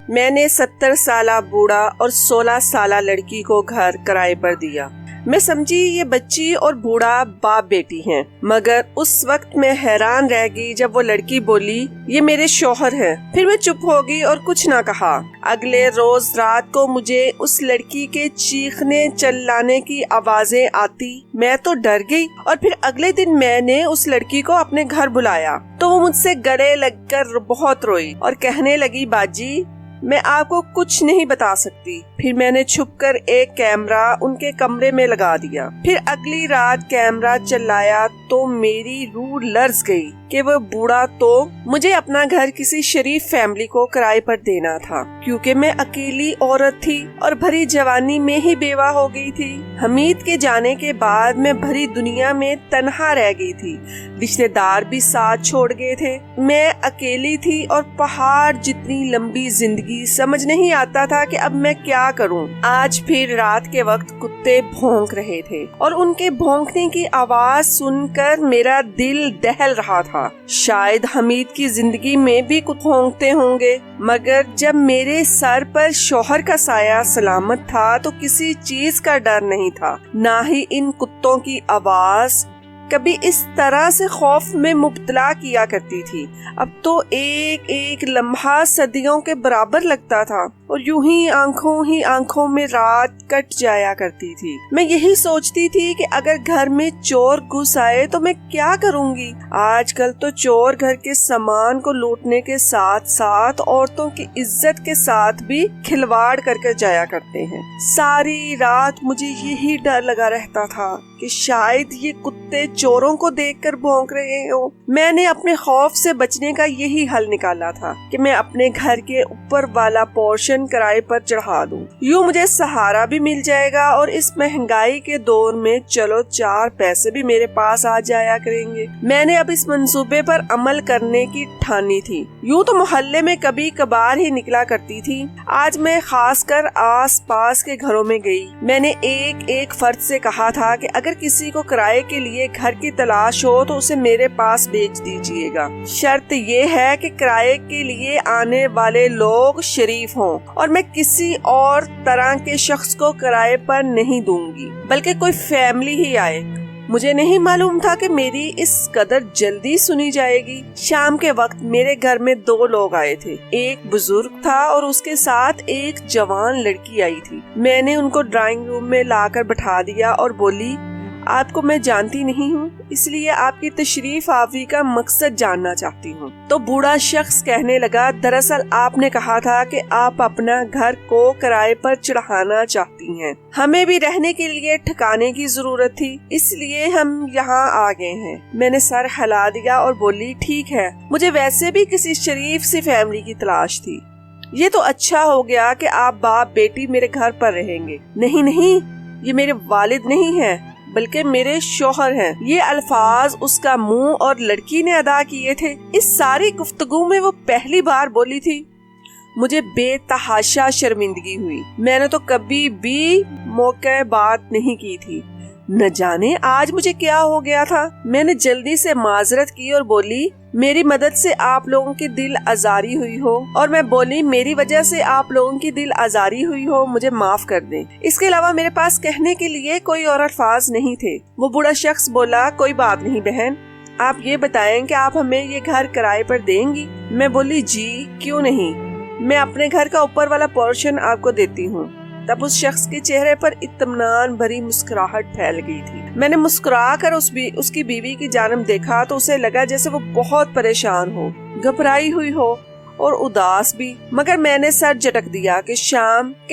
میں نے 70 سالہ بوڑھا اور 16 سالہ لڑکی کو گھر کرائے پر دیا۔ میں سمجھی یہ بچی اور بوڑھا باپ بیٹی ہیں، مگر اس وقت میں حیران رہ گئی جب وہ لڑکی بولی یہ میرے شوہر ہیں۔ پھر میں چپ ہو گئی اور کچھ نہ کہا۔ اگلے روز رات کو مجھے اس لڑکی کے چیخنے چلانے کی آوازیں آتی، میں تو ڈر گئی، اور پھر اگلے دن میں نے اس لڑکی کو اپنے گھر بلایا تو وہ مجھ سے گلے لگ کر بہت روئی اور کہنے لگی باجی میں آپ کو کچھ نہیں بتا سکتی۔ پھر میں نے چھپ کر ایک کیمرہ ان کے کمرے میں لگا دیا۔ پھر اگلی رات کیمرہ چلایا تو میری روح لرز گئی کہ وہ بوڑھا تو مجھے اپنا گھر کسی شریف فیملی کو کرائے پر دینا تھا، کیونکہ میں اکیلی عورت تھی اور بھری جوانی میں ہی بیوہ ہو گئی تھی۔ حمید کے جانے کے بعد میں بھری دنیا میں تنہا رہ گئی تھی، رشتے دار بھی ساتھ چھوڑ گئے تھے، میں اکیلی تھی اور پہاڑ جتنی لمبی زندگی۔ سمجھ نہیں آتا تھا کہ اب میں کیا کروں۔ آج پھر رات کے وقت کتے بھونک رہے تھے اور ان کے بھونکنے کی آواز سن کر میرا دل دہل رہا تھا۔ شاید حمید کی زندگی میں بھی کتے بھونکتے ہوں گے، مگر جب میرے سر پر شوہر کا سایہ سلامت تھا تو کسی چیز کا ڈر نہیں تھا، نہ ہی ان کتوں کی آواز کبھی اس طرح سے خوف میں مبتلا کیا کرتی تھی۔ اب تو ایک ایک لمحہ صدیوں کے برابر لگتا تھا اور یوں ہی آنکھوں میں رات کٹ جایا کرتی تھی۔ میں یہی سوچتی تھی کہ اگر گھر میں چور گھس آئے تو میں کیا کروں گی۔ آج کل تو چور گھر کے سامان کو لوٹنے کے ساتھ ساتھ عورتوں کی عزت کے ساتھ بھی کھلواڑ کر کے جایا کرتے ہیں۔ ساری رات مجھے یہی ڈر لگا رہتا تھا کہ شاید یہ کتے چوروں کو دیکھ کر بھونک رہے ہوں۔ میں نے اپنے خوف سے بچنے کا یہی حل نکالا تھا کہ میں اپنے گھر کے اوپر والا پورشن کرائے پر چڑھا دوں، یوں مجھے سہارا بھی مل جائے گا اور اس مہنگائی کے دور میں چلو 4 پیسے بھی میرے پاس آ جایا کریں گے۔ میں نے اب اس منصوبے پر عمل کرنے کی ٹھانی تھی۔ یوں تو محلے میں کبھی کبھار ہی نکلا کرتی تھی، آج میں خاص کر آس پاس کے گھروں میں گئی۔ میں نے ایک فرد سے کہا تھا کہ اگر کسی کو کرائے کے لیے گھر کی تلاش ہو تو اسے میرے پاس بیچ دیجیے گا۔ شرط یہ ہے کہ کرائے کے لیے آنے والے لوگ شریف ہوں اور میں کسی اور طرح کے شخص کو کرائے پر نہیں دوں گی، بلکہ کوئی فیملی ہی آئے۔ مجھے نہیں معلوم تھا کہ میری اس قدر جلدی سنی جائے گی۔ شام کے وقت میرے گھر میں 2 لوگ آئے تھے، ایک بزرگ تھا اور اس کے ساتھ ایک جوان لڑکی آئی تھی۔ میں نے ان کو ڈرائنگ روم میں لا کر بٹھا دیا اور بولی آپ کو میں جانتی نہیں ہوں، اس لیے آپ کی تشریف آوری کا مقصد جاننا چاہتی ہوں۔ تو بوڑھا شخص کہنے لگا دراصل آپ نے کہا تھا کہ آپ اپنا گھر کو کرائے پر چڑھانا چاہتی ہیں، ہمیں بھی رہنے کے لیے ٹھکانے کی ضرورت تھی، اس لیے ہم یہاں آ گئے ہیں۔ میں نے سر ہلا دیا اور بولی ٹھیک ہے، مجھے ویسے بھی کسی شریف سی فیملی کی تلاش تھی، یہ تو اچھا ہو گیا کہ آپ باپ بیٹی میرے گھر پر رہیں گے۔ نہیں، یہ میرے والد نہیں ہیں بلکہ میرے شوہر ہیں۔ یہ الفاظ اس کا منہ اور لڑکی نے ادا کیے تھے۔ اس ساری گفتگو میں وہ پہلی بار بولی تھی۔ مجھے بے تحاشا شرمندگی ہوئی، میں نے تو کبھی بھی موقع بات نہیں کی تھی، نہ جانے آج مجھے کیا ہو گیا تھا۔ میں نے جلدی سے معذرت کی اور بولی میری مدد سے آپ لوگوں کی دل آزاری ہوئی ہو، اور میں بولی میری وجہ سے آپ لوگوں کی دل آزاری ہوئی ہو، مجھے معاف کر دیں۔ اس کے علاوہ میرے پاس کہنے کے لیے کوئی اور الفاظ نہیں تھے۔ وہ بوڑھا شخص بولا کوئی بات نہیں بہن، آپ یہ بتائیں کہ آپ ہمیں یہ گھر کرائے پر دیں گی؟ میں بولی جی کیوں نہیں، میں اپنے گھر کا اوپر والا پورشن آپ کو دیتی ہوں۔ تب اس شخص کے چہرے پر اطمینان بھری مسکراہٹ پھیل گئی تھی۔ میں نے مسکرا کر اس کی بیوی کی جانب دیکھا تو اسے لگا جیسے وہ بہت پریشان ہو، گھبرائی ہوئی ہو اور اداس بھی، مگر میں نے سر جھٹک دیا کہ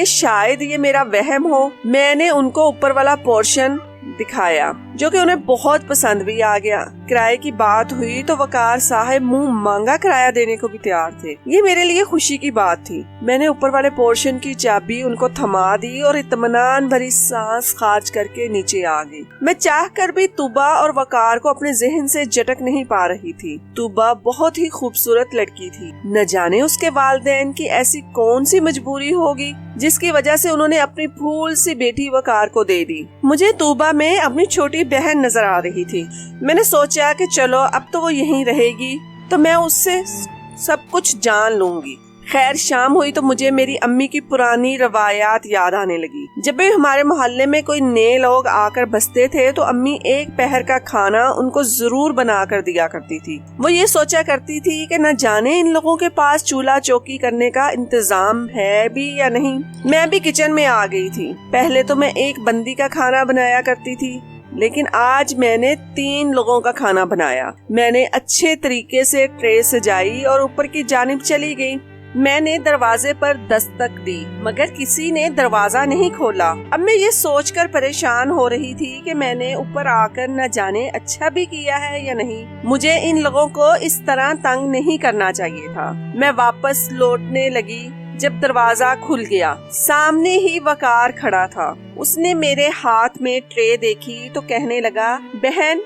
شاید یہ میرا وہم ہو۔ میں نے ان کو اوپر والا پورشن دکھایا جو کہ انہیں بہت پسند بھی آ گیا۔ کرائے کی بات ہوئی تو وقار صاحب منہ مانگا کرایہ دینے کو بھی تیار تھے۔ یہ میرے لیے خوشی کی بات تھی۔ میں نے اوپر والے پورشن کی چابی ان کو تھما دی اور اطمینان بھری سانس خارج کر کے نیچے آ گئی۔ میں چاہ کر بھی طوبا اور وقار کو اپنے ذہن سے جھٹک نہیں پا رہی تھی۔ طوبا بہت ہی خوبصورت لڑکی تھی، نہ جانے اس کے والدین کی ایسی کون سی مجبوری ہوگی جس کی وجہ سے انہوں نے اپنی پھول سی بیٹی وقار کو دے دی۔ مجھے طوبا میں اپنی چھوٹی بہن نظر آ رہی تھی۔ میں نے سوچا کہ چلو اب تو وہ یہیں رہے گی تو میں اس سے سب کچھ جان لوں گی۔ خیر شام ہوئی تو مجھے میری امی کی پرانی روایات یاد آنے لگی۔ جب بھی ہمارے محلے میں کوئی نئے لوگ آ کر بستے تھے تو امی ایک پہر کا کھانا ان کو ضرور بنا کر دیا کرتی تھی۔ وہ یہ سوچا کرتی تھی کہ نہ جانے ان لوگوں کے پاس چولہا چوکی کرنے کا انتظام ہے بھی یا نہیں۔ میں بھی کچن میں آ گئی تھی۔ پہلے تو میں ایک بندی کا کھانا بنایا کرتی تھی، لیکن آج میں نے 3 لوگوں کا کھانا بنایا۔ میں نے اچھے طریقے سے ٹرے سجائی اور اوپر کی جانب چلی گئی۔ میں نے دروازے پر دستک دی مگر کسی نے دروازہ نہیں کھولا۔ اب میں یہ سوچ کر پریشان ہو رہی تھی کہ میں نے اوپر آ کر نہ جانے اچھا بھی کیا ہے یا نہیں۔ مجھے ان لوگوں کو اس طرح تنگ نہیں کرنا چاہیے تھا۔ میں واپس لوٹنے لگی جب دروازہ کھل گیا۔ سامنے ہی وقار کھڑا تھا۔ اس نے میرے ہاتھ میں ٹرے دیکھی تو کہنے لگا، بہن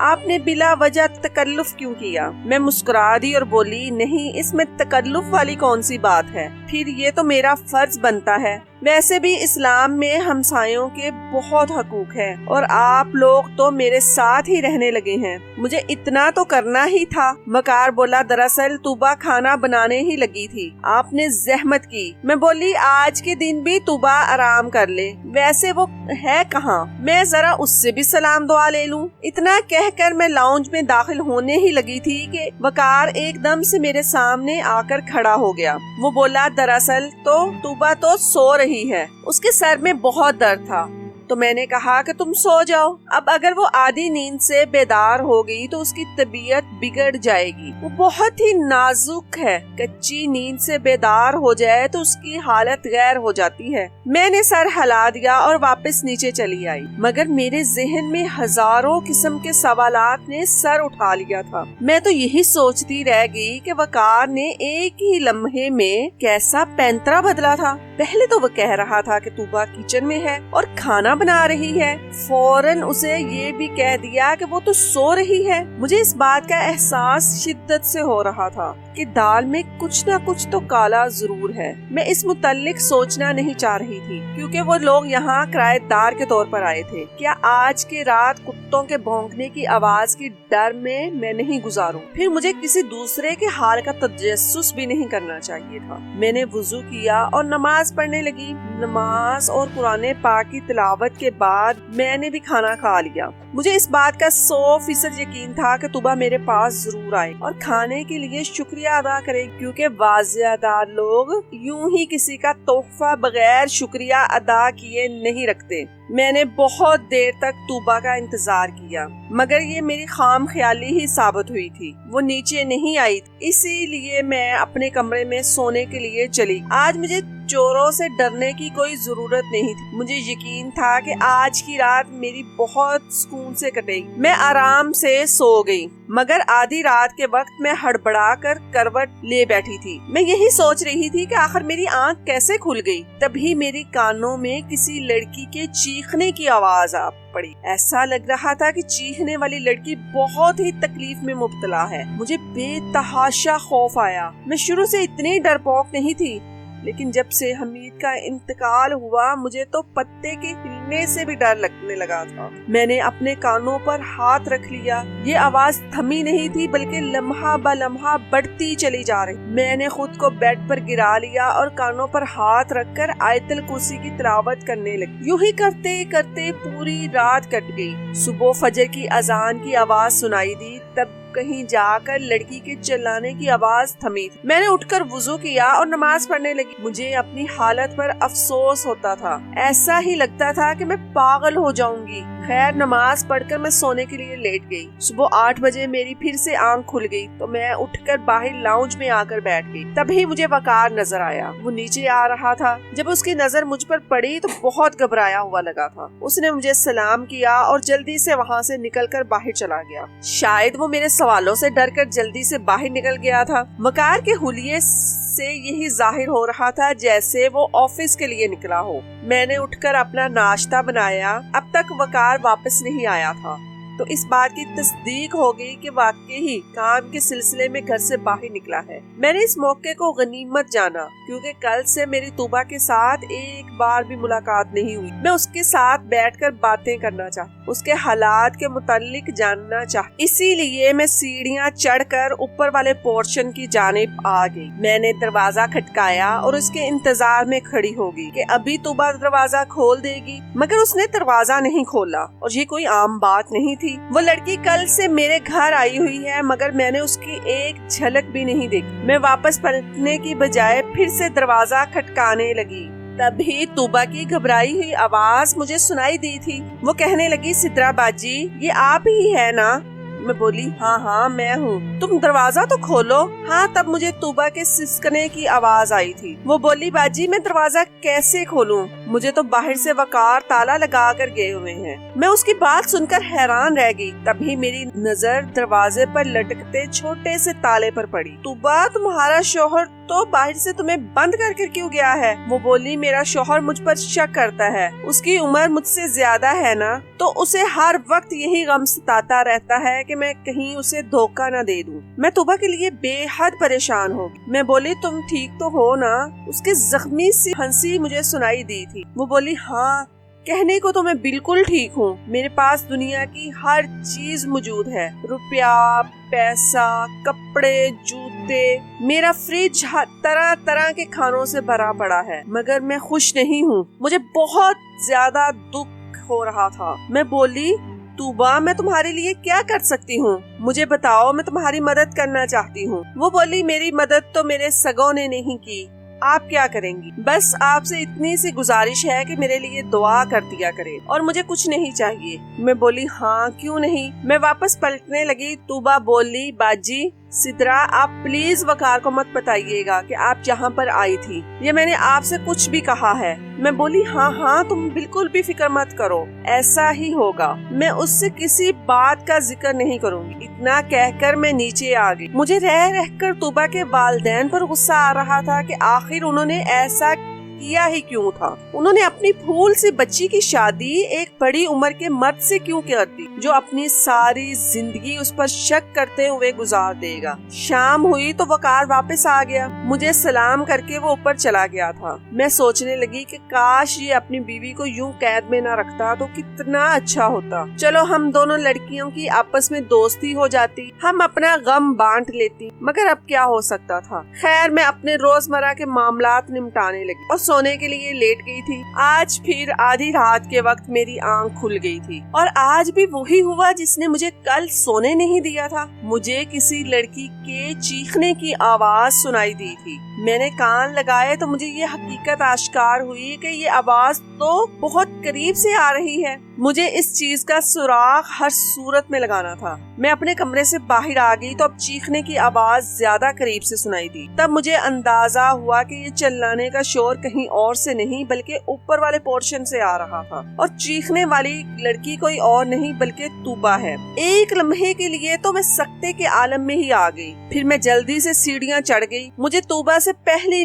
آپ نے بلا وجہ تکلف کیوں کیا؟ میں مسکرا دی اور بولی، نہیں اس میں تکلف والی کون سی بات ہے، پھر یہ تو میرا فرض بنتا ہے۔ ویسے بھی اسلام میں ہمسایوں کے بہت حقوق ہے اور آپ لوگ تو میرے ساتھ ہی رہنے لگے ہیں، مجھے اتنا تو کرنا ہی تھا۔ وقار بولا، دراصل طوبا کھانا بنانے ہی لگی تھی، آپ نے زحمت کی۔ میں بولی، آج کے دن بھی طوبا آرام کر لے، ویسے وہ ہے کہاں، میں ذرا اس سے بھی سلام دعا لے لوں۔ اتنا کہہ کر میں لاؤنج میں داخل ہونے ہی لگی تھی کہ وقار ایک دم سے میرے سامنے آ کر کھڑا ہو گیا۔ وہ بولا، دراصل تو طوبا تو سو رہی ہے، اس کے سر میں بہت درد تھا تو میں نے کہا کہ تم سو جاؤ۔ اب اگر وہ آدھی نیند سے بیدار ہو گئی تو اس کی طبیعت بگڑ جائے گی، وہ بہت ہی نازک ہے، کچی نیند سے بیدار ہو جائے تو اس کی حالت غیر ہو جاتی ہے۔ میں نے سر ہلا دیا اور واپس نیچے چلی آئی، مگر میرے ذہن میں ہزاروں قسم کے سوالات نے سر اٹھا لیا تھا۔ میں تو یہی سوچتی رہ گئی کہ وقار نے ایک ہی لمحے میں کیسا پینترا بدلا تھا۔ پہلے تو وہ کہہ رہا تھا کہ طوبا کچن میں ہے اور کھانا بنا رہی ہے، فوراً اسے یہ بھی کہہ دیا کہ وہ تو سو رہی ہے۔ مجھے اس بات کا احساس شدت سے ہو رہا تھا کہ دال میں کچھ نہ کچھ تو کالا ضرور ہے۔ میں اس متعلق سوچنا نہیں چاہ رہی تھی کیونکہ وہ لوگ یہاں کرایہ دار کے طور پر آئے تھے۔ کیا آج کے رات کتوں کے بھونکنے کی آواز کی ڈر میں نہیں گزاروں؟ پھر مجھے کسی دوسرے کے حال کا تجسس بھی نہیں کرنا چاہیے تھا۔ میں نے وضو کیا اور نماز پڑھنے لگی۔ نماز اور قرآن پاک کی تلاوت کے بعد میں نے بھی کھانا کھا لیا۔ مجھے اس بات کا 100% یقین تھا کہ طوبا میرے پاس ضرور آئے اور کھانے کے لیے شکریہ ادا کرے، کیونکہ واضح دار لوگ یوں ہی کسی کا تحفہ بغیر شکریہ ادا کیے نہیں رکھتے۔ میں نے بہت دیر تک طوبا کا انتظار کیا مگر یہ میری خام خیالی ہی ثابت ہوئی تھی۔ وہ نیچے نہیں آئی، اسی لیے میں اپنے کمرے میں سونے کے لیے چلی۔ آج مجھے چوروں سے ڈرنے کی کوئی ضرورت نہیں تھی۔ مجھے یقین تھا کہ آج کی رات میری بہت سکون سے کٹے گی۔ میں آرام سے سو گئی مگر آدھی رات کے وقت میں ہڑبڑا کر کروٹ لے بیٹھی تھی۔ میں یہی سوچ رہی تھی کہ آخر میری آنکھ کیسے کھل گئی۔ تبھی میری کانوں میں کسی لڑکی کے چیخنے کی آواز آ پڑی۔ ایسا لگ رہا تھا کہ چیخنے والی لڑکی بہت ہی تکلیف میں مبتلا ہے۔ مجھے بے تحاشا خوف آیا۔ میں شروع سے اتنی ڈرپوک نہیں تھی، لیکن جب سے حمید کا انتقال ہوا مجھے تو پتے کے ہلنے سے بھی ڈر لگنے لگا تھا۔ میں نے اپنے کانوں پر ہاتھ رکھ لیا۔ یہ آواز تھمی نہیں تھی بلکہ لمحہ بہ لمحہ بڑھتی چلی جا رہی۔ میں نے خود کو بیڈ پر گرا لیا اور کانوں پر ہاتھ رکھ کر آیت الکرسی کی تلاوت کرنے لگی۔ یوں ہی کرتے کرتے پوری رات کٹ گئی۔ صبح فجر کی اذان کی آواز سنائی دی، تب کہیں جا کر لڑکی کے چلانے کی آواز تھمی۔ میں نے اٹھ کر وضو کیا اور نماز پڑھنے لگی۔ مجھے اپنی حالت پر افسوس ہوتا تھا، ایسا ہی لگتا تھا کہ میں پاگل ہو جاؤں گی۔ خیر نماز پڑھ کر میں سونے کے لیے لیٹ گئی۔ صبح 8 بجے میری پھر سے آنکھ کھل گئی تو میں اٹھ کر باہر لاؤنج میں آ کر بیٹھ گئی۔ تبھی مجھے وقار نظر آیا۔ وہ نیچے آ رہا تھا۔ جب اس کی نظر مجھ پر پڑی تو بہت گھبرایا ہوا لگا تھا۔ اس نے مجھے سلام کیا اور جلدی سے وہاں سے نکل کر باہر چلا گیا۔ شاید وہ میرے سوالوں سے ڈر کر جلدی سے باہر نکل گیا تھا۔ وقار کے حلیے سے یہی ظاہر ہو رہا تھا جیسے وہ آفس کے لیے نکلا ہو۔ میں نے اٹھ کر اپنا ناشتہ بنایا۔ اب تک وقار واپس نہیں آیا تھا تو اس بات کی تصدیق ہو گئی کہ واقعی ہی کام کے سلسلے میں گھر سے باہر نکلا ہے۔ میں نے اس موقع کو غنیمت جانا کیونکہ کل سے میری طوبا کے ساتھ ایک بار بھی ملاقات نہیں ہوئی۔ میں اس کے ساتھ بیٹھ کر باتیں کرنا چاہتا، اس کے حالات کے متعلق جاننا چاہتا، اسی لیے میں سیڑھیاں چڑھ کر اوپر والے پورشن کی جانب آ گئی۔ میں نے دروازہ کھٹکایا اور اس کے انتظار میں کھڑی ہو گئی کہ ابھی طوبا دروازہ کھول دے گی، مگر اس نے دروازہ نہیں کھولا اور یہ کوئی عام بات نہیں تھی۔ وہ لڑکی کل سے میرے گھر آئی ہوئی ہے مگر میں نے اس کی ایک جھلک بھی نہیں دیکھی۔ میں واپس پلٹنے کی بجائے پھر سے دروازہ کھٹکانے لگی۔ تبھی طوبا کی گھبرائی ہوئی آواز مجھے سنائی دی تھی۔ وہ کہنے لگی، سدرا باجی یہ آپ ہی ہے نا؟ میں بولی، ہاں میں ہوں، تم دروازہ تو کھولو۔ ہاں، تب مجھے طوبا کے سسکنے کی آواز آئی تھی۔ وہ بولی، باجی میں دروازہ کیسے کھولوں؟ مجھے تو باہر سے وقار تالا لگا کر گئے ہوئے ہیں۔ میں اس کی بات سن کر حیران رہ گئی۔ تبھی میری نظر دروازے پر لٹکتے چھوٹے سے تالے پر پڑی۔ طوبا تمہارا شوہر تو باہر سے تمہیں بند کر کے کیوں گیا ہے؟ وہ بولی، میرا شوہر مجھ پر شک کرتا ہے، اس کی عمر مجھ سے زیادہ ہے نا، تو اسے ہر وقت یہی غم ستاتا رہتا ہے کہ میں کہیں اسے دھوکہ نہ دے دوں۔ میں طوبا کے لیے بے حد پریشان ہو گئی۔ میں بولی، تم ٹھیک تو ہو نا؟ اس کی زخمی سی ہنسی مجھے سنائی دی تھی۔ وہ بولی، ہاں کہنے کو تو میں بالکل ٹھیک ہوں، میرے پاس دنیا کی ہر چیز موجود ہے، روپیہ، پیسہ، کپڑے، جوتے، میرا فریج طرح طرح کے کھانوں سے بھرا پڑا ہے، مگر میں خوش نہیں ہوں۔ مجھے بہت زیادہ دکھ ہو رہا تھا۔ میں بولی، طوبا میں تمہارے لیے کیا کر سکتی ہوں؟ مجھے بتاؤ، میں تمہاری مدد کرنا چاہتی ہوں۔ وہ بولی، میری مدد تو میرے سگوں نے نہیں کی، آپ کیا کریں گی؟ بس آپ سے اتنی سی گزارش ہے کہ میرے لیے دعا کر دیا کریں، اور مجھے کچھ نہیں چاہیے۔ میں بولی، ہاں کیوں نہیں۔ میں واپس پلٹنے لگی۔ طوبا بولی، باجی سدرا آپ پلیز وقار کو مت بتائیے گا کہ آپ جہاں پر آئی تھی یا میں نے آپ سے کچھ بھی کہا ہے۔ میں بولی، ہاں تم بالکل بھی فکر مت کرو، ایسا ہی ہوگا، میں اس سے کسی بات کا ذکر نہیں کروں گی۔ اتنا کہہ کر میں نیچے آ گئی۔ مجھے رہ کر طوبا کے والدین پر غصہ آ رہا تھا کہ آخر انہوں نے ایسا کیا ہی کیوں تھا۔ انہوں نے اپنی پھول سی بچی کی شادی ایک بڑی عمر کے مرد سے کیوں کر دی جو اپنی ساری زندگی اس پر شک کرتے ہوئے گزار دے گا۔ شام ہوئی تو وقار واپس آ گیا۔ مجھے سلام کر کے وہ اوپر چلا گیا تھا۔ میں سوچنے لگی کہ کاش یہ اپنی بیوی کو یوں قید میں نہ رکھتا تو کتنا اچھا ہوتا۔ چلو ہم دونوں لڑکیوں کی آپس میں دوستی ہو جاتی، ہم اپنا غم بانٹ لیتی، مگر اب کیا ہو سکتا تھا۔ خیر میں اپنے روزمرہ کے معاملات نمٹانے لگی اور سونے کے لیے لیٹ گئی تھی۔ آج پھر آدھی رات کے وقت میری آنکھ کھل گئی تھی اور آج بھی وہی ہوا جس نے مجھے کل سونے نہیں دیا تھا۔ مجھے کسی لڑکی کے چیخنے کی آواز سنائی دی تھی۔ میں نے کان لگائے تو مجھے یہ حقیقت آشکار ہوئی کہ یہ آواز تو بہت قریب سے آ رہی ہے۔ مجھے اس چیز کا سراغ ہر صورت میں لگانا تھا۔ میں اپنے کمرے سے باہر آ گئی تو اب چیخنے کی آواز زیادہ قریب سے سنائی دی۔ تب مجھے اندازہ ہوا کہ یہ چلانے کا شور کہیں اور سے نہیں بلکہ اوپر والے پورشن سے آ رہا تھا اور چیخنے والی لڑکی کوئی اور نہیں بلکہ طوبا ہے۔ ایک لمحے کے لیے تو میں سکتے کے عالم میں ہی آ گئی۔ پھر میں جلدی سے سیڑھیاں چڑھ گئی۔ مجھے طوبا سے پہلی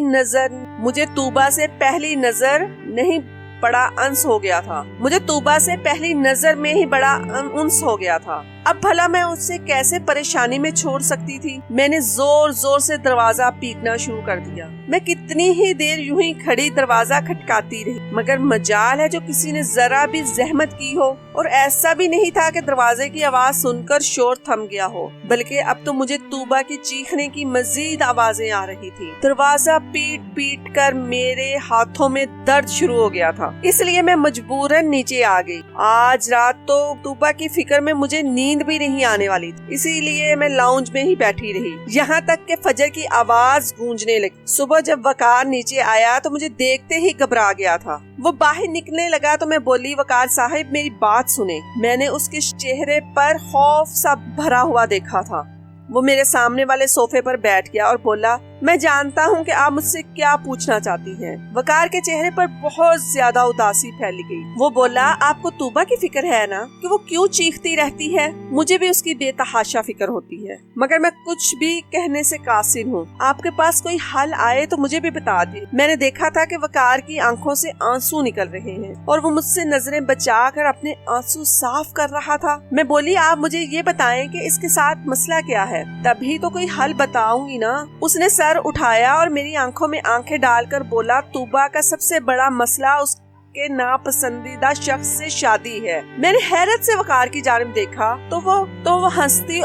نظر نہیں بڑا انس ہو گیا تھا۔ مجھے طوبا سے پہلی نظر میں ہی بڑا انس ہو گیا تھا۔ اب بھلا میں اس سے کیسے پریشانی میں چھوڑ سکتی تھی؟ میں نے زور زور سے دروازہ پیٹنا شروع کر دیا۔ میں کتنی ہی دیر یوں ہی کھڑی دروازہ کھٹکاتی رہی، مگر مجال ہے جو کسی نے ذرا بھی زحمت کی ہو، اور ایسا بھی نہیں تھا کہ دروازے کی آواز سن کر شور تھم گیا ہو، بلکہ اب تو مجھے طوبا کی چیخنے کی مزید آوازیں آ رہی تھی۔ دروازہ پیٹ پیٹ کر میرے ہاتھوں میں درد شروع ہو گیا تھا، اس لیے میں مجبوراً نیچے آ گئی۔ آج رات تو طوبا کی فکر میں مجھے نیند بھی نہیں آنے والی تھی، اسی لیے میں لاؤنج میں ہی بیٹھی رہی یہاں تک کہ فجر کی آواز گونجنے لگی۔ صبح جب وقار نیچے آیا تو مجھے دیکھتے ہی گھبرا گیا تھا۔ وہ باہر نکلنے لگا تو میں بولی، وقار صاحب میری بات سنیں۔ میں نے اس کے چہرے پر خوف سا بھرا ہوا دیکھا تھا۔ وہ میرے سامنے والے صوفے پر بیٹھ گیا اور بولا، میں جانتا ہوں کہ آپ مجھ سے کیا پوچھنا چاہتی ہیں۔ وقار کے چہرے پر بہت زیادہ اداسی پھیل گئی۔ وہ بولا، آپ کو توبہ کی فکر ہے نا کہ وہ کیوں چیختی رہتی ہے؟ مجھے بھی اس کی بے تحاشا فکر ہوتی ہے، مگر میں کچھ بھی کہنے سے قاصر ہوں۔ آپ کے پاس کوئی حل آئے تو مجھے بھی بتا دیں۔ میں نے دیکھا تھا کہ وقار کی آنکھوں سے آنسو نکل رہے ہیں اور وہ مجھ سے نظریں بچا کر اپنے آنسو صاف کر رہا تھا۔ میں بولی، آپ مجھے یہ بتائیں کہ اس کے ساتھ مسئلہ کیا ہے، تبھی تو کوئی حل بتاؤں گی نا۔ اس نے سر اٹھایا اور میری آنکھوں میں آنکھیں ڈال کر بولا، توبہ کا سب سے بڑا مسئلہ اس کے ناپسندیدہ شخص سے شادی ہے۔ میں نے حیرت سے وقار کی جانب دیکھا تو وہ ہنستی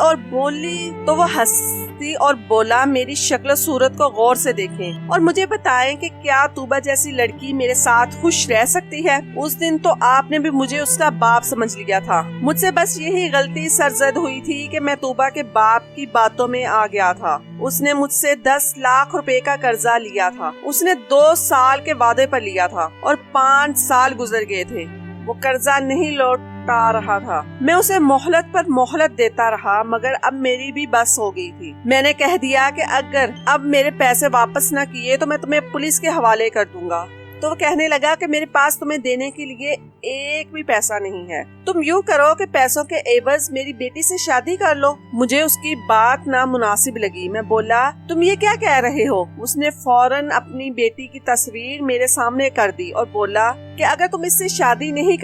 اور بولا، میری شکل و صورت کو غور سے دیکھیں اور مجھے بتائیں کہ کیا توبہ جیسی لڑکی میرے ساتھ خوش رہ سکتی ہے؟ اس دن تو آپ نے بھی مجھے اس کا باپ سمجھ لیا تھا۔ مجھ سے بس یہی غلطی سرزد ہوئی تھی کہ میں توبہ کے باپ کی باتوں میں آ گیا تھا۔ اس نے مجھ سے 10 لاکھ روپے کا قرضہ لیا تھا۔ اس نے 2 سال کے وعدے پر لیا تھا اور 5 سال گزر گئے تھے۔ وہ قرضہ نہیں لوٹا رہا تھا۔ میں اسے مہلت پر مہلت دیتا رہا، مگر اب میری بھی بس ہو گئی تھی۔ میں نے کہہ دیا کہ اگر اب میرے پیسے واپس نہ کیے تو میں تمہیں پولیس کے حوالے کر دوں گا۔ تو وہ کہنے لگا کہ میرے پاس تمہیں دینے کے لیے ایک بھی پیسہ نہیں ہے۔ تم یوں کرو کہ پیسوں کے عوض میری بیٹی سے شادی کر لو۔ مجھے اس کی بات نامناسب لگی۔ میں بولا، تم یہ کیا کہہ رہے ہو؟ اس نے فوراً اپنی بیٹی کی تصویر میرے سامنے کر دی اور بولا کہ اگر تم اس سے شادی نہیں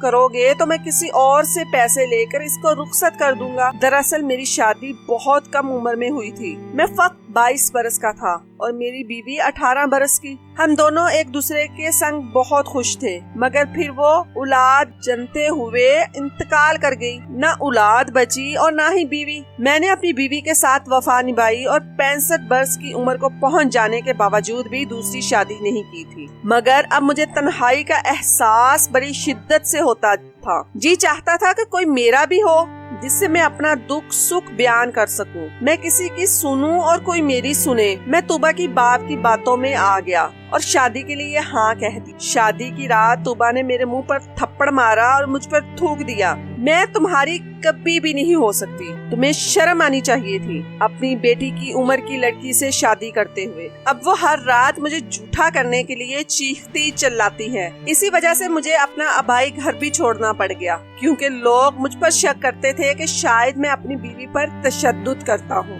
کرو گے تو میں کسی اور سے پیسے لے کر اس کو رخصت کر دوں گا۔ دراصل میری شادی بہت کم عمر میں ہوئی تھی۔ میں فقط 22 برس کا تھا اور میری بیوی 18 برس کی۔ ہم دونوں ایک دوسرے کے سنگ بہت خوش تھے، مگر پھر وہ اولاد جنتے ہوئے انتقال کر گئی۔ نہ اولاد بچی اور نہ ہی بیوی۔ میں نے اپنی بیوی کے ساتھ وفا نبھائی اور 65 برس کی عمر کو پہنچ جانے کے باوجود بھی دوسری شادی نہیں کی تھی، مگر اب مجھے تنہائی کا احساس بڑی شدت سے ہوتا تھا۔ جی چاہتا تھا کہ کوئی میرا بھی ہو جس سے میں اپنا دکھ سکھ بیان کر سکوں، میں کسی کی سنوں اور کوئی میری سنے۔ میں توبہ کی باپ کی باتوں میں آ گیا اور شادی کے لیے ہاں کہہ دی۔ شادی کی رات توبہ نے میرے منہ پر تھپڑ مارا اور مجھ پر تھوک دیا، میں تمہاری کبھی بھی نہیں ہو سکتی، تمہیں شرم آنی چاہیے تھی اپنی بیٹی کی عمر کی لڑکی سے شادی کرتے ہوئے۔ اب وہ ہر رات مجھے جھوٹا کرنے کے لیے چیختی چلاتی ہے۔ اسی وجہ سے مجھے اپنا آبائی گھر بھی چھوڑنا پڑ گیا، کیونکہ لوگ مجھ پر شک کرتے تھے کہ شاید میں اپنی بیوی پر تشدد کرتا ہوں۔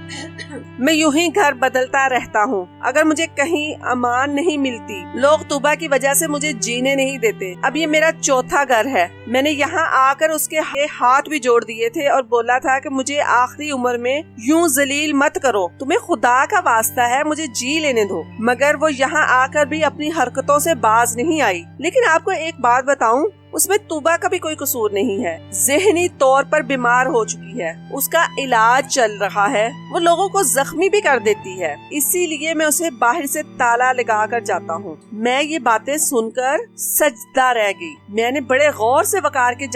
میں یوں ہی گھر بدلتا رہتا ہوں۔ اگر مجھے کہیں امان نہیں ملتی، لوگ توبہ کی وجہ سے مجھے جینے نہیں دیتے۔ اب یہ میرا 4تھا گھر ہے۔ میں نے یہاں آ کر اس کے ہاتھ بھی جوڑ دیے تھے اور بولا تھا کہ مجھے آخری عمر میں یوں ذلیل مت کرو، تمہیں خدا کا واسطہ ہے، مجھے جی لینے دو۔ مگر وہ یہاں آ کر بھی اپنی حرکتوں سے باز نہیں آئی۔ لیکن آپ کو ایک بات بتاؤں، اس میں توبہ کا بھی کوئی قصور نہیں ہے۔ ذہنی طور پر بیمار ہو چکی ہے، اس کا علاج چل رہا ہے، وہ لوگوں کو زخمی بھی کر دیتی ہے، اسی لیے میں اسے باہر سے تالا لگا کر جاتا ہوں۔ میں یہ باتیں سن کر سجدہ رہ گئی۔ میں نے بڑے غور سے وقار کے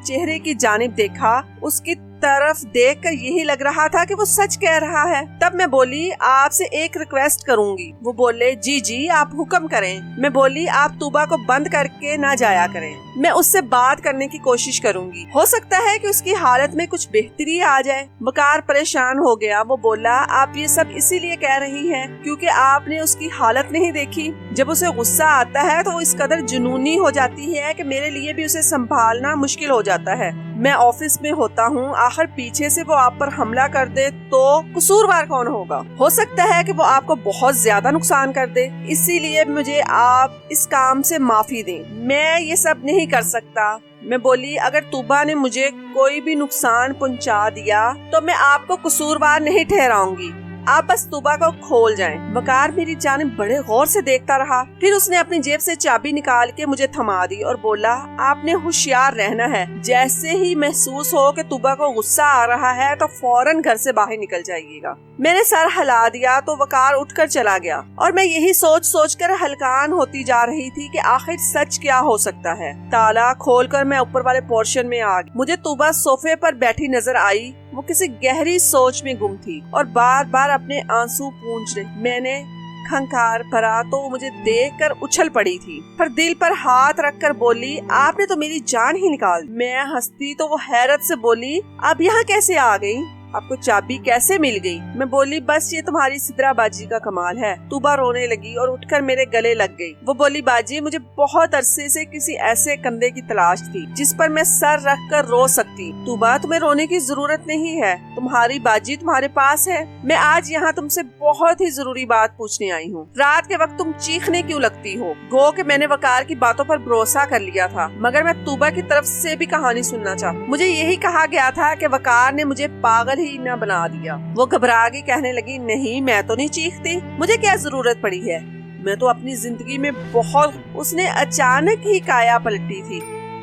چہرے کی جانب دیکھا، اس کی طرف دیکھ کر یہی لگ رہا تھا کہ وہ سچ کہہ رہا ہے۔ تب میں بولی، آپ سے ایک ریکویسٹ کروں گی۔ وہ بولے، جی آپ حکم کریں۔ میں بولی، آپ توبہ کو بند کر کے نہ جایا کریں، میں اس سے بات کرنے کی کوشش کروں گی، ہو سکتا ہے کہ اس کی حالت میں کچھ بہتری آ جائے۔ وقار پریشان ہو گیا۔ وہ بولا، آپ یہ سب اسی لیے کہہ رہی ہیں کیونکہ آپ نے اس کی حالت نہیں دیکھی۔ جب اسے غصہ آتا ہے تو وہ اس قدر جنونی ہو جاتی ہے کہ میرے لیے بھی اسے سنبھالنا مشکل ہو جاتا ہے۔ میں آفس میں ہوتا ہوں، آخر پیچھے سے وہ آپ پر حملہ کر دے تو قصوروار کون ہوگا؟ ہو سکتا ہے کہ وہ آپ کو بہت زیادہ نقصان کر دے، اسی لیے مجھے آپ اس کام سے معافی دیں، میں یہ سب نہیں کر سکتا۔ میں بولی، اگر توبہ نے مجھے کوئی بھی نقصان پہنچا دیا تو میں آپ کو قصوروار نہیں ٹھہراؤں گی، آپ بس توبہ کو کھول جائیں۔ وقار میری جانب بڑے غور سے دیکھتا رہا، پھر اس نے اپنی جیب سے چابی نکال کے مجھے تھما دی اور بولا، آپ نے ہوشیار رہنا ہے، جیسے ہی محسوس ہو کہ توبہ کو غصہ آ رہا ہے تو فوراً گھر سے باہر نکل جائیے گا۔ میں نے سر ہلا دیا تو وقار اٹھ کر چلا گیا اور میں یہی سوچ کر ہلکان ہوتی جا رہی تھی کہ آخر سچ کیا ہو سکتا ہے۔ تالا کھول کر میں اوپر والے پورشن میں آ گئی۔ مجھے توبہ صوفے پر بیٹھی نظر آئی، وہ کسی گہری سوچ میں گم تھی اور بار بار اپنے آنسو پونچھ رہی۔ میں نے کھنکار بھرا تو وہ مجھے دیکھ کر اچھل پڑی تھی، پر دل پر ہاتھ رکھ کر بولی، آپ نے تو میری جان ہی نکال دی۔ میں ہنستی تو وہ حیرت سے بولی، آپ یہاں کیسے آ گئی؟ آپ کو چابی کیسے مل گئی؟ میں بولی بس یہ تمہاری سدرا باجی کا کمال ہے۔ طوبا رونے لگی اور اٹھ کر میرے گلے لگ گئی۔ وہ بولی باجی مجھے بہت عرصے سے کسی ایسے کندھے کی تلاش تھی جس پر میں سر رکھ کر رو سکتی۔ طوبا تمہیں رونے کی ضرورت نہیں ہے، تمہاری باجی تمہارے پاس ہے۔ میں آج یہاں تم سے بہت ہی ضروری بات پوچھنے آئی ہوں۔ رات کے وقت تم چیخنے کیوں لگتی ہو؟ گو کہ میں نے وقار کی باتوں پر بھروسہ کر لیا تھا، مگر میں طوبا کی طرف سے بھی کہانی سننا چاہتا۔ مجھے یہی کہا گیا تھا کہ وقار نے مجھے پاگل ہی نہ بنا دیا۔ وہ گھبرا گئی، کہنے لگی نہیں میں تو نہیں چیختی، مجھے کیا ضرورت پڑی ہے، میں تو اپنی زندگی میں بہت۔ اس نے اچانک ہی کایا پلٹی تھی،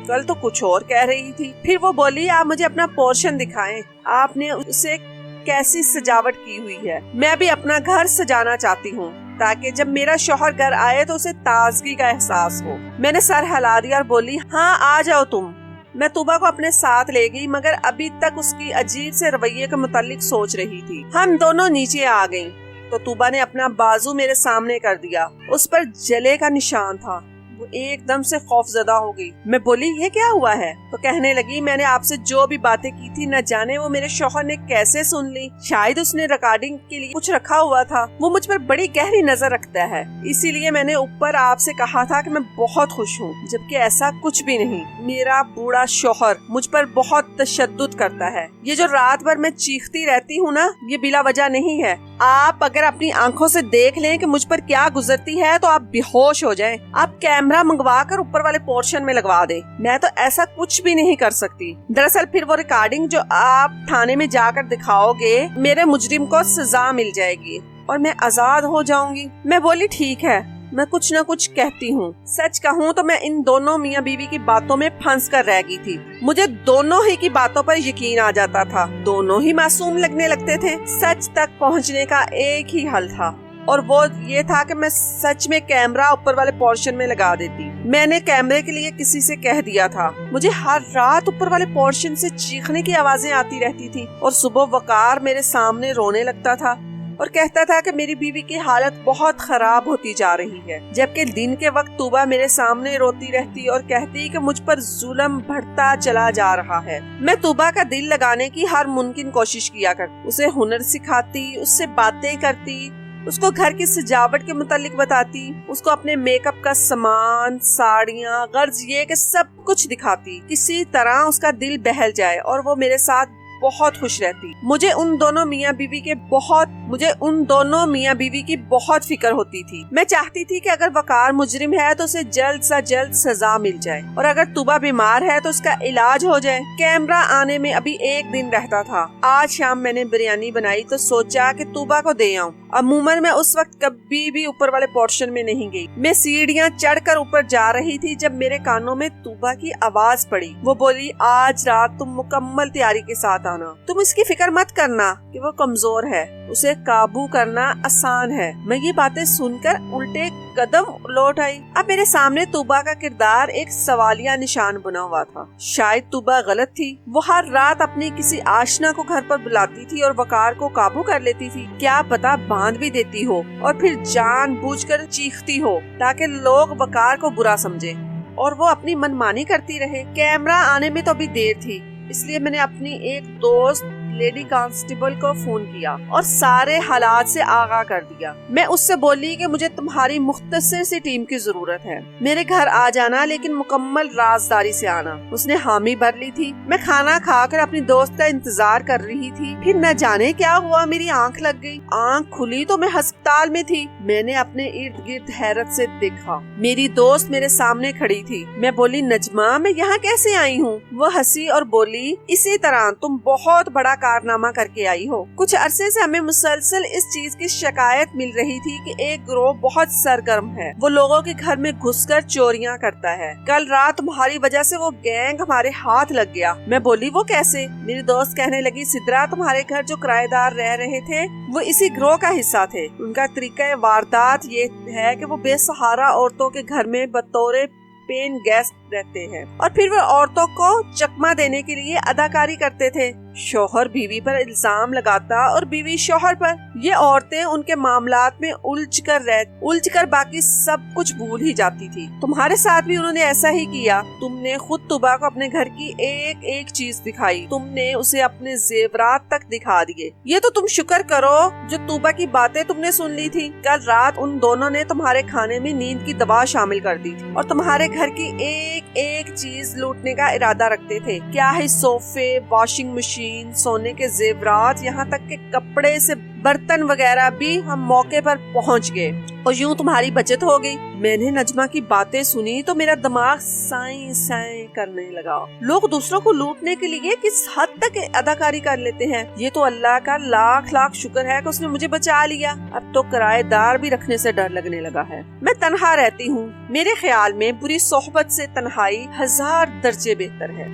کل تو کچھ اور کہہ رہی تھی۔ پھر وہ بولی آپ مجھے اپنا پورشن دکھائیں، آپ نے اسے کیسی سجاوٹ کی ہوئی ہے؟ میں بھی اپنا گھر سجانا چاہتی ہوں تاکہ جب میرا شوہر گھر آئے تو اسے تازگی کا احساس ہو۔ میں نے سر ہلا دیا اور بولی ہاں آ جاؤ تم۔ میں طوبا کو اپنے ساتھ لے گئی، مگر ابھی تک اس کی عجیب سے رویے کے متعلق سوچ رہی تھی۔ ہم دونوں نیچے آ گئیں تو طوبا نے اپنا بازو میرے سامنے کر دیا، اس پر جلے کا نشان تھا۔ وہ ایک دم سے خوف زدہ ہو گئی۔ میں بولی یہ کیا ہوا ہے؟ تو کہنے لگی میں نے آپ سے جو بھی باتیں کی تھی نہ جانے وہ میرے شوہر نے کیسے سن لی۔ شاید اس نے ریکارڈنگ کے لیے کچھ رکھا ہوا تھا۔ وہ مجھ پر بڑی گہری نظر رکھتا ہے، اسی لیے میں نے اوپر آپ سے کہا تھا کہ میں بہت خوش ہوں، جبکہ ایسا کچھ بھی نہیں۔ میرا بوڑھا شوہر مجھ پر بہت تشدد کرتا ہے۔ یہ جو رات بھر میں چیختی رہتی ہوں نا، یہ بلا وجہ نہیں ہے۔ آپ اگر اپنی آنکھوں سے دیکھ لیں کہ مجھ پر کیا گزرتی ہے تو آپ بے ہوش ہو جائیں۔ آپ کیمرہ منگوا کر اوپر والے پورشن میں لگوا دیں، میں تو ایسا کچھ بھی نہیں کر سکتی۔ دراصل پھر وہ ریکارڈنگ جو آپ تھانے میں جا کر دکھاؤ گے، میرے مجرم کو سزا مل جائے گی اور میں آزاد ہو جاؤں گی۔ میں بولی ٹھیک ہے، میں کچھ نہ کچھ کہتی ہوں۔ سچ کہوں تو میں ان دونوں میاں بیوی کی باتوں میں پھنس کر رہ گئی تھی۔ مجھے دونوں ہی کی باتوں پر یقین آ جاتا تھا، دونوں ہی معصوم لگنے لگتے تھے۔ سچ تک پہنچنے کا ایک ہی حل تھا اور وہ یہ تھا کہ میں سچ میں کیمرہ اوپر والے پورشن میں لگا دیتی۔ میں نے کیمرے کے لیے کسی سے کہہ دیا تھا۔ مجھے ہر رات اوپر والے پورشن سے چیخنے کی آوازیں آتی رہتی تھی اور صبح وقار میرے سامنے رونے لگتا تھا اور کہتا تھا کہ میری بیوی کی حالت بہت خراب ہوتی جا رہی ہے، جبکہ دن کے وقت طوبا میرے سامنے روتی رہتی اور کہتی کہ مجھ پر ظلم بڑھتا چلا جا رہا ہے۔ میں طوبا کا دل لگانے کی ہر ممکن کوشش کیا کرتی، اسے ہنر سکھاتی، اس سے باتیں کرتی، اس کو گھر کی سجاوٹ کے متعلق بتاتی، اس کو اپنے میک اپ کا سامان، ساڑیاں، غرض یہ کہ سب کچھ دکھاتی، کسی طرح اس کا دل بہل جائے اور وہ میرے ساتھ بہت خوش رہتی۔ مجھے ان دونوں میاں بیوی کی بہت فکر ہوتی تھی۔ میں چاہتی تھی کہ اگر وقار مجرم ہے تو اسے جلد سے جلد سزا مل جائے اور اگر طوبا بیمار ہے تو اس کا علاج ہو جائے۔ کیمرہ آنے میں ابھی ایک دن رہتا تھا۔ آج شام میں نے بریانی بنائی تو سوچا کہ طوبا کو دے آؤں۔ عموماً میں اس وقت کبھی بھی اوپر والے پورشن میں نہیں گئی۔ میں سیڑھیاں چڑھ کر اوپر جا رہی تھی جب میرے کانوں میں طوبا کی آواز پڑی۔ وہ بولی آج رات تم مکمل تیاری کے ساتھ آنا، تم اس کی فکر مت کرنا کہ وہ کمزور ہے، اسے قابو کرنا آسان ہے۔ میں یہ باتیں سن کر الٹے قدم لوٹ آئی۔ اب میرے سامنے طوبا کا کردار ایک سوالیہ نشان بنا ہوا تھا۔ شاید طوبا غلط تھی، وہ ہر رات اپنی کسی آشنا کو گھر پر بلاتی تھی اور وقار کو قابو کر لیتی تھی، کیا پتا باندھ بھی دیتی ہو اور پھر جان بوجھ کر چیختی ہو تاکہ لوگ وقار کو برا سمجھے اور وہ اپنی منمانی کرتی رہے۔ کیمرہ آنے میں تو ابھی دیر تھی، اس لیے میں نے اپنی ایک دوست لیڈی کانسٹیبل کو فون کیا اور سارے حالات سے آگاہ کر دیا۔ میں اس سے بولی کہ مجھے تمہاری مختصر سی ٹیم کی ضرورت ہے، میرے گھر آ جانا لیکن مکمل رازداری سے آنا۔ اس نے حامی بھر لی تھی۔ میں کھانا کھا کر اپنی دوست کا انتظار کر رہی تھی، پھر نہ جانے کیا ہوا، میری آنکھ لگ گئی۔ آنکھ کھلی تو میں ہسپتال میں تھی۔ میں نے اپنے ارد گرد حیرت سے دیکھا، میری دوست میرے سامنے کھڑی تھی۔ میں بولی نجمہ میں یہاں کیسے آئی ہوں؟ وہ ہنسی اور بولی اسی طرح تم بہت بڑا کارنامہ کر کے آئی ہو۔ کچھ عرصے سے ہمیں مسلسل اس چیز کی شکایت مل رہی تھی کہ ایک گروہ بہت سرگرم ہے، وہ لوگوں کے گھر میں گھس کر چوریاں کرتا ہے۔ کل رات تمہاری وجہ سے وہ گینگ ہمارے ہاتھ لگ گیا۔ میں بولی وہ کیسے؟ میری دوست کہنے لگی سدرا تمہارے گھر جو کرایہ دار رہ رہے تھے وہ اسی گروہ کا حصہ تھے۔ ان کا طریقہ واردات یہ ہے کہ وہ بے سہارا عورتوں کے گھر میں بطور پین گیسٹ رہتے ہیں، اور پھر وہ عورتوں کو چکمہ دینے کے لیے اداکاری کرتے تھے۔ شوہر بیوی پر الزام لگاتا اور بیوی شوہر پر۔ یہ عورتیں ان کے معاملات میں الجھ کر باقی سب کچھ بھول ہی جاتی تھی۔ تمہارے ساتھ بھی انہوں نے ایسا ہی کیا۔ تم نے خود طوبا کو اپنے گھر کی ایک ایک چیز دکھائی، تم نے اسے اپنے زیورات تک دکھا دیے۔ یہ تو تم شکر کرو جو طوبا کی باتیں تم نے سن لی تھی۔ کل رات ان دونوں نے تمہارے کھانے میں نیند کی دوا شامل کر دی تھی اور تمہارے گھر کی ایک ایک چیز لوٹنے کا ارادہ رکھتے تھے۔ کیا ہے صوفے، واشنگ مشین، سونے کے زیورات، یہاں تک کہ کپڑے سے برتن وغیرہ بھی ہم موقع پر پہنچ گئے اور یوں تمہاری بچت ہو گئی۔ میں نے نجمہ کی باتیں سنی تو میرا دماغ سائیں سائیں کرنے لگا۔ لوگ دوسروں کو لوٹنے کے لیے کس حد تک اداکاری کر لیتے ہیں۔ یہ تو اللہ کا لاکھ لاکھ شکر ہے کہ اس نے مجھے بچا لیا۔ اب تو کرایہ دار بھی رکھنے سے ڈر لگنے لگا ہے۔ میں تنہا رہتی ہوں۔ میرے خیال میں بری صحبت سے تنہائی 1000 درجے بہتر ہے۔